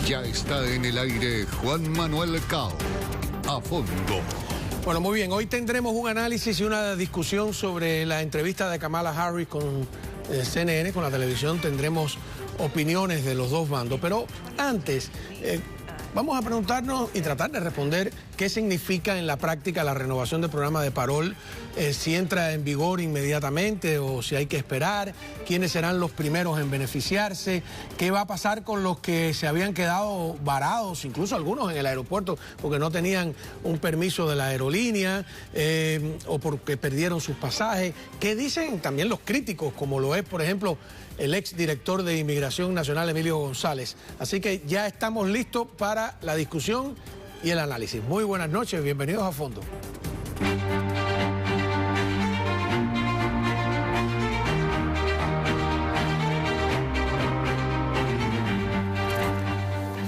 Ya está en el aire Juan Manuel Cao. A fondo. Bueno, muy bien. Hoy tendremos un análisis y una discusión sobre la entrevista de Kamala Harris con CNN, con la televisión. Tendremos opiniones de los dos bandos. Pero antes, vamos a preguntarnos y tratar de responder qué significa en la práctica la renovación del programa de parol, si entra en vigor inmediatamente o si hay que esperar, quiénes serán los primeros en beneficiarse, qué va a pasar con los que se habían quedado varados, incluso algunos en el aeropuerto porque no tenían un permiso de la aerolínea o porque perdieron sus pasajes, qué dicen también los críticos, como lo es, por ejemplo, el exdirector de Inmigración Nacional, Emilio González. Así que ya estamos listos para la discusión y el análisis. Muy buenas noches, bienvenidos a Fondo.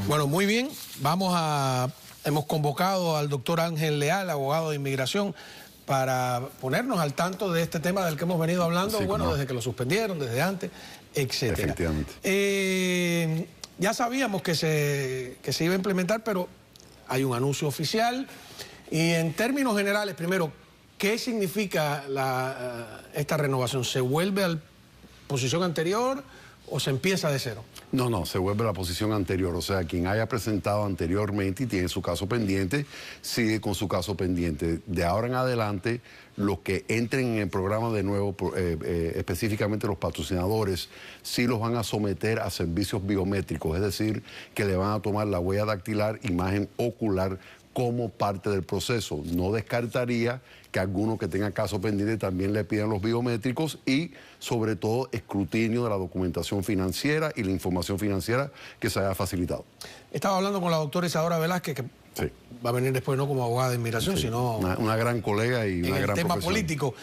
Bueno, muy bien, hemos convocado al doctor Ángel Leal, abogado de inmigración, para ponernos al tanto de este tema del que hemos venido hablando, sí, bueno, desde que lo suspendieron, desde antes, etcétera. Efectivamente. Ya sabíamos que se iba a implementar, pero hay un anuncio oficial. Y en términos generales, primero, ¿qué significa esta renovación? ¿Se vuelve a la posición anterior o se empieza de cero? No, se vuelve a la posición anterior. O sea, quien haya presentado anteriormente y tiene su caso pendiente, sigue con su caso pendiente. De ahora en adelante, los que entren en el programa de nuevo, específicamente los patrocinadores, sí los van a someter a servicios biométricos, es decir, que le van a tomar la huella dactilar, imagen ocular, como parte del proceso. No descartaría que alguno que tenga caso pendiente también le pidan los biométricos y, sobre todo, escrutinio de la documentación financiera y la información financiera que se haya facilitado. Estaba hablando con la doctora Isadora Velázquez, que sí, va a venir después no como abogada de inmigración, sí, sino una gran colega y una gran tema profesional político.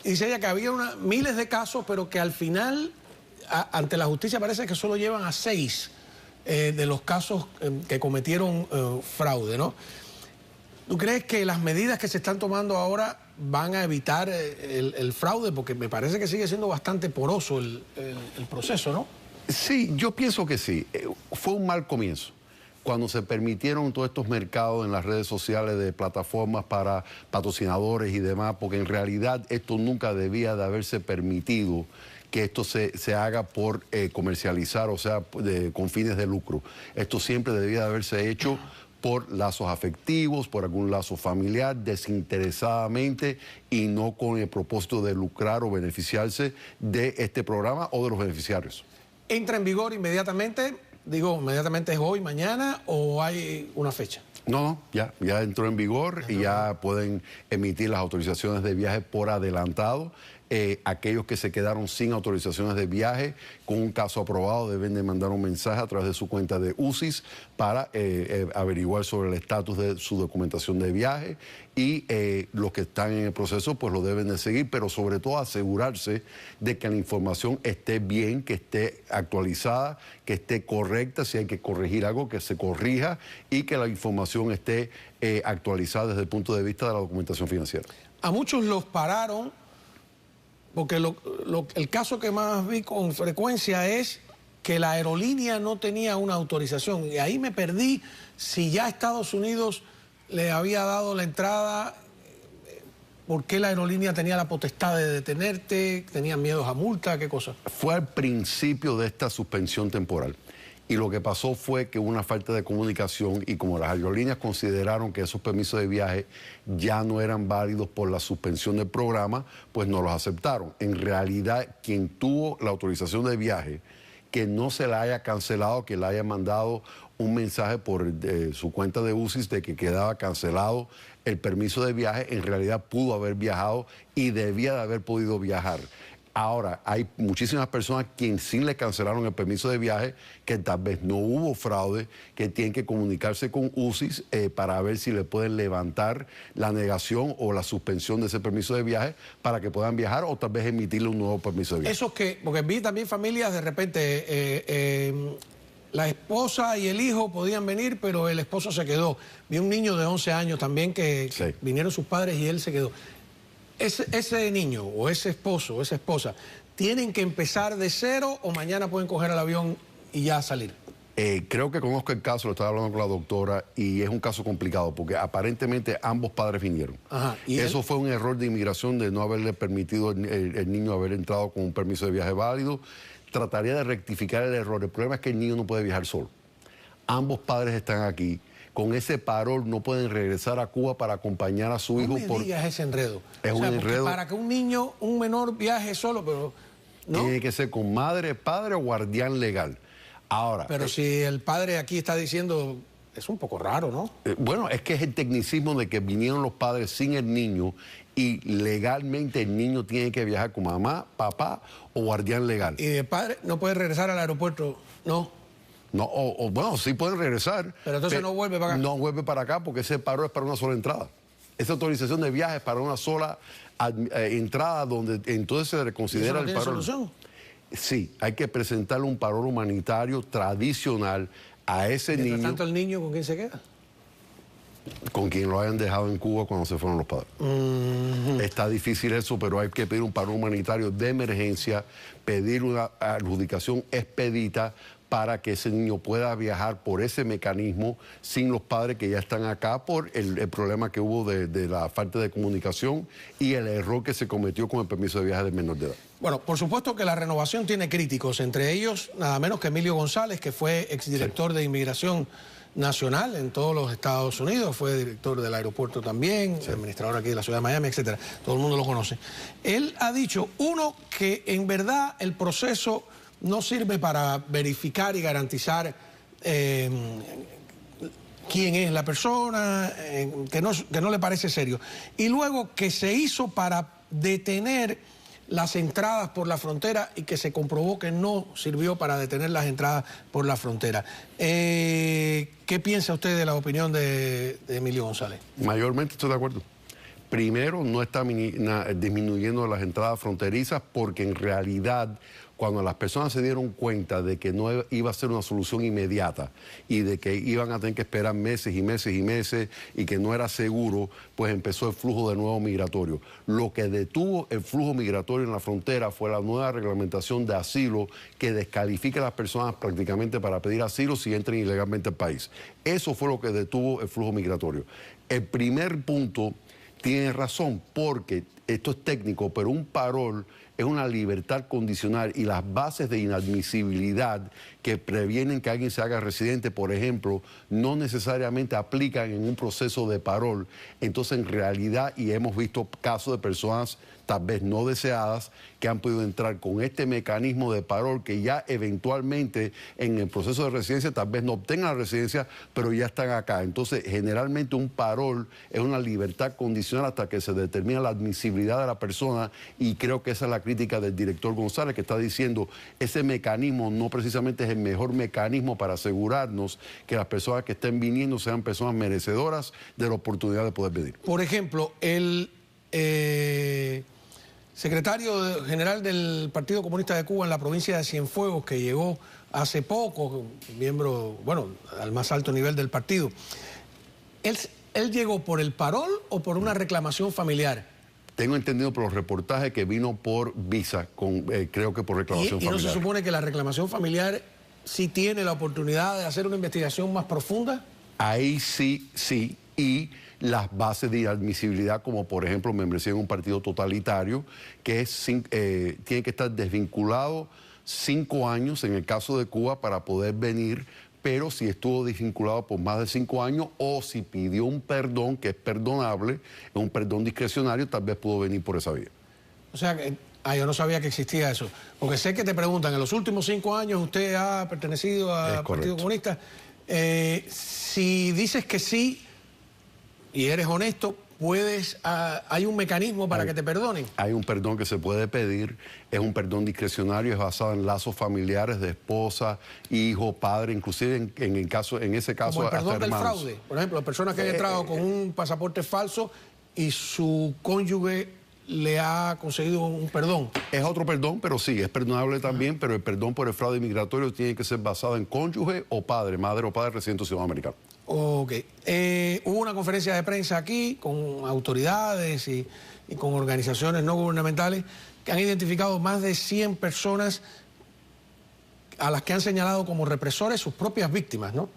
Y dice ella que había miles de casos, pero que al final, ante la justicia, parece que solo llevan a 6 de los casos que cometieron fraude, ¿no? ¿Tú crees que las medidas que se están tomando ahora van a evitar el fraude? Porque me parece que sigue siendo bastante poroso el proceso, ¿no? Sí, yo pienso que sí. Fue un mal comienzo cuando se permitieron todos estos mercados en las redes sociales de plataformas para patrocinadores y demás, porque en realidad esto nunca debía de haberse permitido que esto se haga por comercializar, o sea, con fines de lucro. Esto siempre debía de haberse hecho por lazos afectivos, por algún lazo familiar, desinteresadamente y no con el propósito de lucrar o beneficiarse de este programa o de los beneficiarios. ¿Entra en vigor inmediatamente? Digo, ¿inmediatamente es hoy, mañana o hay una fecha? No, ya entró en vigor y ya pueden emitir las autorizaciones de viaje por adelantado. Aquellos que se quedaron sin autorizaciones de viaje con un caso aprobado deben de mandar un mensaje a través de su cuenta de UCIS para averiguar sobre el estatus de su documentación de viaje y los que están en el proceso pues lo deben de seguir, pero sobre todo asegurarse de que la información esté bien, que esté actualizada, que esté correcta, si hay que corregir algo, que se corrija y que la información esté actualizada desde el punto de vista de la documentación financiera. A muchos los pararon porque el caso que más vi con frecuencia es que la aerolínea no tenía una autorización. Y ahí me perdí si ya Estados Unidos le había dado la entrada, por qué la aerolínea tenía la potestad de detenerte, tenían miedos a multa, qué cosa. Fue al principio de esta suspensión temporal. Y lo que pasó fue que hubo una falta de comunicación y como las aerolíneas consideraron que esos permisos de viaje ya no eran válidos por la suspensión del programa, pues no los aceptaron. En realidad, quien tuvo la autorización de viaje, que no se la haya cancelado, que le haya mandado un mensaje por su cuenta de UCIS de que quedaba cancelado el permiso de viaje, en realidad pudo haber viajado y debía de haber podido viajar. Ahora, hay muchísimas personas quienes sí le cancelaron el permiso de viaje, que tal vez no hubo fraude, que tienen que comunicarse con UCIS para ver si le pueden levantar la negación o la suspensión de ese permiso de viaje para que puedan viajar o tal vez emitirle un nuevo permiso de viaje. Eso que, porque vi también familias de repente, la esposa y el hijo podían venir, pero el esposo se quedó. Vi un niño de 11 años también que vinieron sus padres y él se quedó. Ese niño o ese esposo o esa esposa, ¿tienen que empezar de cero o mañana pueden coger el avión y ya salir? Creo que conozco el caso, lo estaba hablando con la doctora, y es un caso complicado porque aparentemente ambos padres vinieron. Ajá, ¿y eso fue un error de inmigración de no haberle permitido el niño haber entrado con un permiso de viaje válido? Trataría de rectificar el error. El problema es que el niño no puede viajar solo. Ambos padres están aquí. Con ese parol no pueden regresar a Cuba para acompañar a su hijo. No me digas ese enredo. Es un enredo. Para que un niño, un menor viaje solo, pero no. Tiene que ser con madre, padre o guardián legal. Ahora, pero si el padre aquí está diciendo, es un poco raro, ¿no? Bueno, es que es el tecnicismo de que vinieron los padres sin el niño y legalmente el niño tiene que viajar con mamá, papá o guardián legal. Y el padre no puede regresar al aeropuerto, ¿no? No, bueno, sí pueden regresar. Pero entonces no vuelve para acá. No vuelve para acá porque ese paro es para una sola entrada. Esa autorización de viaje es para una sola entrada donde entonces se le considera el paro. ¿Solución? Sí, hay que presentarle un parol humanitario tradicional a ese niño. Mientras tanto, ¿el niño con quién se queda? Con quien lo hayan dejado en Cuba cuando se fueron los padres. Está difícil eso, pero hay que pedir un parol humanitario de emergencia, pedir una adjudicación expedita para que ese niño pueda viajar por ese mecanismo sin los padres que ya están acá por el problema que hubo de la falta de comunicación y el error que se cometió con el permiso de viaje del menor de edad. Bueno, por supuesto que la renovación tiene críticos, entre ellos nada menos que Emilio González, que fue exdirector de Inmigración Nacional en todos los Estados Unidos, fue director del aeropuerto también, administrador aquí de la ciudad de Miami, etcétera. Todo el mundo lo conoce. Él ha dicho, uno, que en verdad el proceso no sirve para verificar y garantizar quién es la persona, que no le parece serio. Y luego que se hizo para detener las entradas por la frontera y que se comprobó que no sirvió para detener las entradas por la frontera. ¿Qué piensa usted de la opinión de Emilio González? Mayormente estoy de acuerdo. Primero, no está disminuyendo las entradas fronterizas porque en realidad cuando las personas se dieron cuenta de que no iba a ser una solución inmediata y de que iban a tener que esperar meses y meses y meses y que no era seguro, pues empezó el flujo de nuevo migratorio. Lo que detuvo el flujo migratorio en la frontera fue la nueva reglamentación de asilo que descalifica a las personas prácticamente para pedir asilo si entran ilegalmente al país. Eso fue lo que detuvo el flujo migratorio. El primer punto tiene razón porque esto es técnico, pero un parol es una libertad condicional y las bases de inadmisibilidad que previenen que alguien se haga residente, por ejemplo, no necesariamente aplican en un proceso de parol. Entonces, en realidad, y hemos visto casos de personas tal vez no deseadas que han podido entrar con este mecanismo de parol que ya eventualmente en el proceso de residencia tal vez no obtengan la residencia, pero ya están acá. Entonces, generalmente un parol es una libertad condicional hasta que se determina la admisibilidad de la persona y creo que esa es la crítica del director González que está diciendo ese mecanismo no precisamente es el mejor mecanismo para asegurarnos que las personas que estén viniendo sean personas merecedoras de la oportunidad de poder venir. Por ejemplo, el secretario general del Partido Comunista de Cuba en la provincia de Cienfuegos, que llegó hace poco, miembro, bueno, al más alto nivel del partido, ¿él llegó por el parol o por una reclamación familiar? Tengo entendido por los reportajes que vino por visa, creo que por reclamación familiar. ¿Y no se supone que la reclamación familiar sí tiene la oportunidad de hacer una investigación más profunda? Ahí sí, sí, y las bases de inadmisibilidad, como por ejemplo membresía en un partido totalitario, que tiene que estar desvinculado 5 años en el caso de Cuba para poder venir, pero si estuvo desvinculado por más de 5 años o si pidió un perdón, que es perdonable, es un perdón discrecionario, tal vez pudo venir por esa vía. O sea, yo no sabía que existía eso, porque sé que te preguntan, en los últimos 5 años usted ha pertenecido al Partido Comunista. Si dices que sí y eres honesto, hay un mecanismo para que te perdonen. Hay un perdón que se puede pedir, es un perdón discrecionario, es basado en lazos familiares de esposa, hijo, padre, inclusive en ese caso como el perdón hasta del hermanos. Fraude, por ejemplo, personas que han entrado con un pasaporte falso y su cónyuge le ha conseguido un perdón. Es otro perdón, pero sí, es perdonable también, pero el perdón por el fraude migratorio tiene que ser basado en cónyuge o padre, madre o padre residente o ciudadano americano. Ok. Hubo una conferencia de prensa aquí con autoridades y con organizaciones no gubernamentales que han identificado más de 100 personas a las que han señalado como represores sus propias víctimas, ¿no?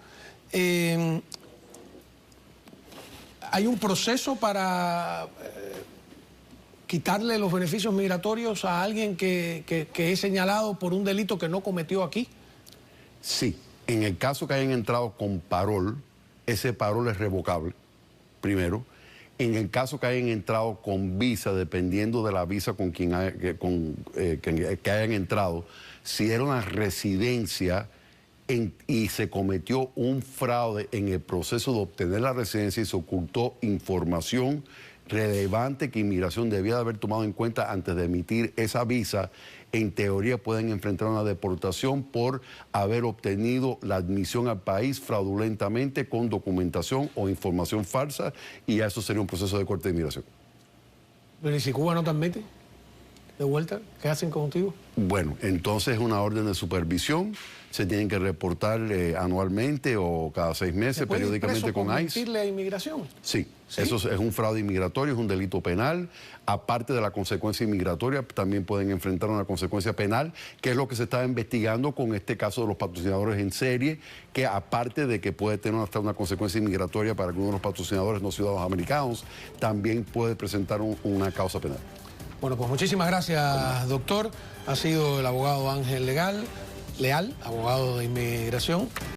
¿Hay un proceso para quitarle los beneficios migratorios a alguien que es señalado por un delito que no cometió aquí? Sí, en el caso que hayan entrado con parol, ese parol es revocable, primero. En el caso que hayan entrado con visa, dependiendo de la visa con quien que hayan entrado, si era una residencia y se cometió un fraude en el proceso de obtener la residencia y se ocultó información relevante que inmigración debía de haber tomado en cuenta antes de emitir esa visa, en teoría pueden enfrentar una deportación por haber obtenido la admisión al país fraudulentamente con documentación o información falsa, y eso sería un proceso de corte de inmigración. Pero ¿y si Cuba no te admite de vuelta? ¿Qué hacen contigo? Bueno, entonces es una orden de supervisión, se tienen que reportar anualmente o cada 6 meses, periódicamente con ICE. ¿Mentirle a inmigración? Sí, eso es un fraude inmigratorio, es un delito penal. Aparte de la consecuencia inmigratoria, también pueden enfrentar una consecuencia penal, que es lo que se está investigando con este caso de los patrocinadores en serie, que aparte de que puede tener hasta una consecuencia inmigratoria para algunos de los patrocinadores no ciudadanos americanos, también puede presentar una causa penal. Bueno, pues muchísimas gracias, doctor. Ha sido el abogado Ángel Leal, abogado de inmigración.